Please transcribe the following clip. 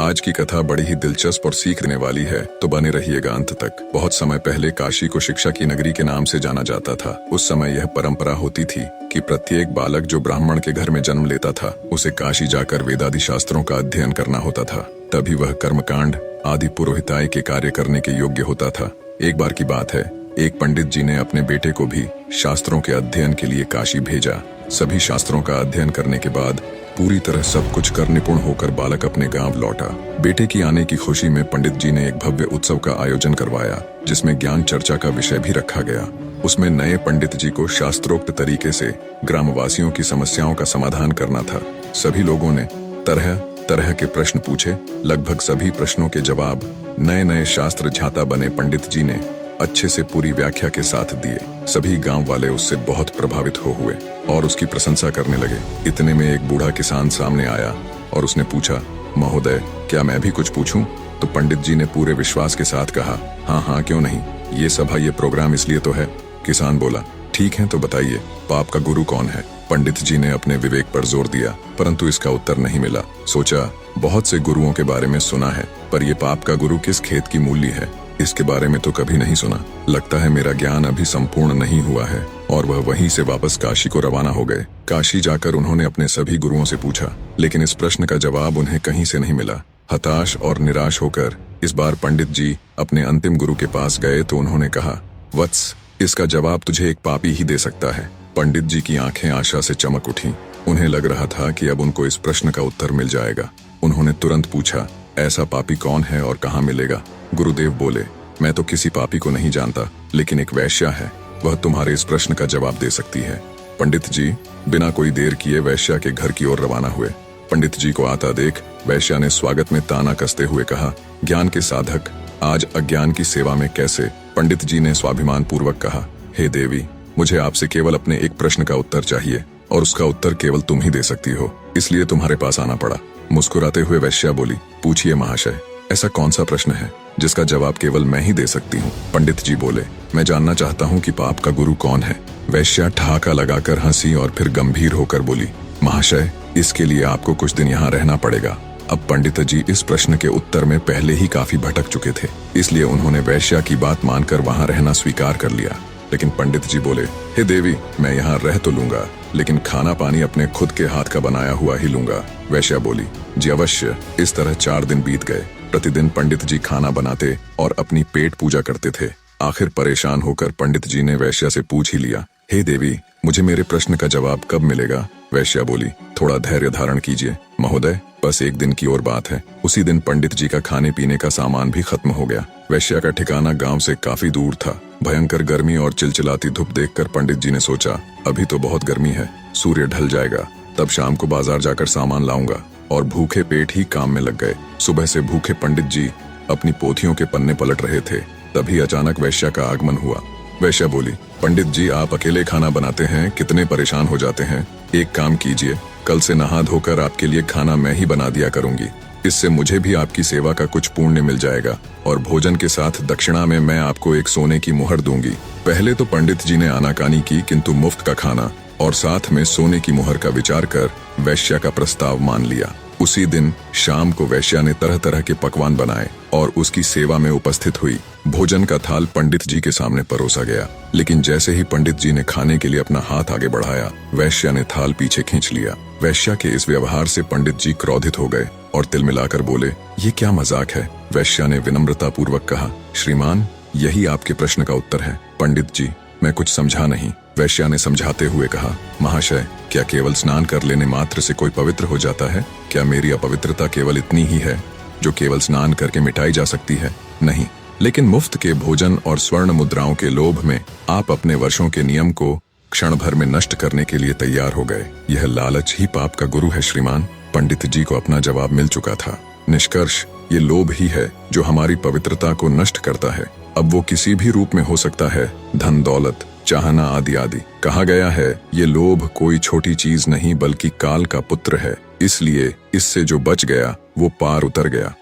आज की कथा बड़ी ही दिलचस्प और सीख देने वाली है, तो बने रहिएगा अंत तक। बहुत समय पहले काशी को शिक्षा की नगरी के नाम से जाना जाता था। उस समय यह परंपरा होती थी कि प्रत्येक बालक जो ब्राह्मण के घर में जन्म लेता था, उसे काशी जाकर वेदादि शास्त्रों का अध्ययन करना होता था। तभी वह कर्मकांड आदि पुरोहिताई के कार्य करने के योग्य होता था। एक बार की बात है, एक पंडित जी ने अपने बेटे को भी शास्त्रों के अध्ययन के लिए काशी भेजा। सभी शास्त्रों का अध्ययन करने के बाद पूरी तरह सब कुछ कर निपुण होकर बालक अपने गांव लौटा। बेटे की आने की खुशी में पंडित जी ने एक भव्य उत्सव का आयोजन करवाया, जिसमें ज्ञान चर्चा का विषय भी रखा गया। उसमें नए पंडित जी को शास्त्रोक्त तरीके से ग्रामवासियों की समस्याओं का समाधान करना था। सभी लोगों ने तरह तरह के प्रश्न पूछे। लगभग सभी प्रश्नों के जवाब नए नए शास्त्र झाता बने पंडित जी ने अच्छे से पूरी व्याख्या के साथ दिए। सभी गांव वाले उससे बहुत प्रभावित हुए और उसकी प्रशंसा करने लगे। इतने में एक बूढ़ा किसान सामने आया और उसने पूछा, महोदय, क्या मैं भी कुछ पूछूं? तो पंडित जी ने पूरे विश्वास के साथ कहा, हाँ हाँ, क्यों नहीं, ये सभा ये प्रोग्राम इसलिए तो है। किसान बोला, ठीक है, तो बताइए, पाप का गुरु कौन है? पंडित जी ने अपने विवेक पर जोर दिया, परंतु इसका उत्तर नहीं मिला। सोचा, बहुत से गुरुओं के बारे में सुना है, पर यह पाप का गुरु किस खेत की मूली है, इसके बारे में तो कभी नहीं सुना। लगता है मेरा ज्ञान अभी संपूर्ण नहीं हुआ है। और वह वहीं से वापस काशी को रवाना हो गए। काशी जाकर उन्होंने अपने सभी गुरुओं से पूछा, लेकिन इस प्रश्न का जवाब उन्हें कहीं से नहीं मिला। हताश और निराश होकर इस बार पंडित जी अपने अंतिम गुरु के पास गए तो उन्होंने कहा, वत्स, इसका जवाब तुझे एक पापी ही दे सकता है। पंडित जी की आंखें आशा से चमक उठी। उन्हें लग रहा था कि अब उनको इस प्रश्न का उत्तर मिल जाएगा। उन्होंने तुरंत पूछा, ऐसा पापी कौन है और कहाँ मिलेगा? गुरुदेव बोले, मैं तो किसी पापी को नहीं जानता, लेकिन एक वैश्या है, वह तुम्हारे इस प्रश्न का जवाब दे सकती है। पंडित जी बिना कोई देर किए वैश्या के घर की ओर रवाना हुए। पंडित जी को आता देख वैश्या ने स्वागत में ताना कसते हुए कहा, ज्ञान के साधक, आज अज्ञान की सेवा में कैसे? पंडित जी ने स्वाभिमान पूर्वक कहा, हे देवी, मुझे आपसे केवल अपने एक प्रश्न का उत्तर चाहिए और उसका उत्तर केवल तुम ही दे सकती हो, इसलिए तुम्हारे पास आना पड़ा। मुस्कुराते हुए वैश्या बोली, पूछिए महाशय, ऐसा कौन सा प्रश्न है जिसका जवाब केवल मैं ही दे सकती हूँ? पंडित जी बोले, मैं जानना चाहता हूँ कि पाप का गुरु कौन है। वैश्या ठहाका लगाकर हंसी और फिर गंभीर होकर बोली, महाशय, इसके लिए आपको कुछ दिन यहाँ रहना पड़ेगा। अब पंडित जी इस प्रश्न के उत्तर में पहले ही काफी भटक चुके थे, इसलिए उन्होंने वैश्या की बात मानकर वहाँ रहना स्वीकार कर लिया। लेकिन पंडित जी बोले, हे देवी, मैं यहाँ रह तो लूंगा, लेकिन खाना पानी अपने खुद के हाथ का बनाया हुआ ही लूंगा। वैश्या बोली, जी अवश्य। इस तरह 4 दिन बीत गए। प्रतिदिन पंडित जी खाना बनाते और अपनी पेट पूजा करते थे। आखिर परेशान होकर पंडित जी ने वैश्या से पूछ ही लिया, हे देवी, मुझे मेरे प्रश्न का जवाब कब मिलेगा? वैश्या बोली, थोड़ा धैर्य धारण कीजिए महोदय, बस 1 दिन की और बात है। उसी दिन पंडित जी का खाने पीने का सामान भी खत्म हो गया। वैश्या का ठिकाना गांव से काफी दूर था। भयंकर गर्मी और चिलचिलाती धूप देखकर पंडित जी ने सोचा, अभी तो बहुत गर्मी है, सूर्य ढल जाएगा, तब शाम को बाजार जाकर सामान लाऊंगा। और भूखे पेट ही काम में लग गए। सुबह से भूखे पंडित जी अपनी पोथियों के पन्ने पलट रहे थे। तभी अचानक वैश्या का आगमन हुआ। वैश्या बोली, पंडित जी, आप अकेले खाना बनाते हैं, कितने परेशान हो जाते हैं। एक काम कीजिए, कल से नहा धोकर आपके लिए खाना मैं ही बना दिया करूंगी। इससे मुझे भी आपकी सेवा का कुछ पुण्य मिल जाएगा और भोजन के साथ दक्षिणा में मैं आपको एक सोने की मुहर दूंगी। पहले तो पंडित जी ने आनाकानी की, किंतु मुफ्त का खाना और साथ में सोने की मुहर का विचार कर वैश्या का प्रस्ताव मान लिया। उसी दिन शाम को वैश्या ने तरह तरह के पकवान बनाए और उसकी सेवा में उपस्थित हुई। भोजन का थाल पंडित जी के सामने परोसा गया, लेकिन जैसे ही पंडित जी ने खाने के लिए अपना हाथ आगे बढ़ाया, वैश्या ने थाल पीछे खींच लिया। वैश्या के इस व्यवहार से पंडित जी क्रोधित हो गए और तिल मिलाकर बोले, ये क्या मजाक है? वैश्या ने विनम्रता पूर्वक कहा, श्रीमान, यही आपके प्रश्न का उत्तर है। पंडित जी, मैं कुछ समझा नहीं। वैश्या ने समझाते हुए कहा, महाशय, क्या केवल स्नान कर लेने मात्र से कोई पवित्र हो जाता है? क्या मेरी अपवित्रता केवल इतनी ही है जो केवल स्नान करके मिटाई जा सकती है? नहीं, लेकिन मुफ्त के भोजन और स्वर्ण मुद्राओं के लोभ में आप अपने वर्षों के नियम को क्षण भर में नष्ट करने के लिए तैयार हो गए। यह लालच ही पाप का गुरु है श्रीमान। पंडित जी को अपना जवाब मिल चुका था। निष्कर्ष, ये लोभ ही है जो हमारी पवित्रता को नष्ट करता है। अब वो किसी भी रूप में हो सकता है, धन दौलत, चाहना आदि आदि। कहा गया है, ये लोभ कोई छोटी चीज नहीं बल्कि काल का पुत्र है, इसलिए इससे जो बच गया वो पार उतर गया।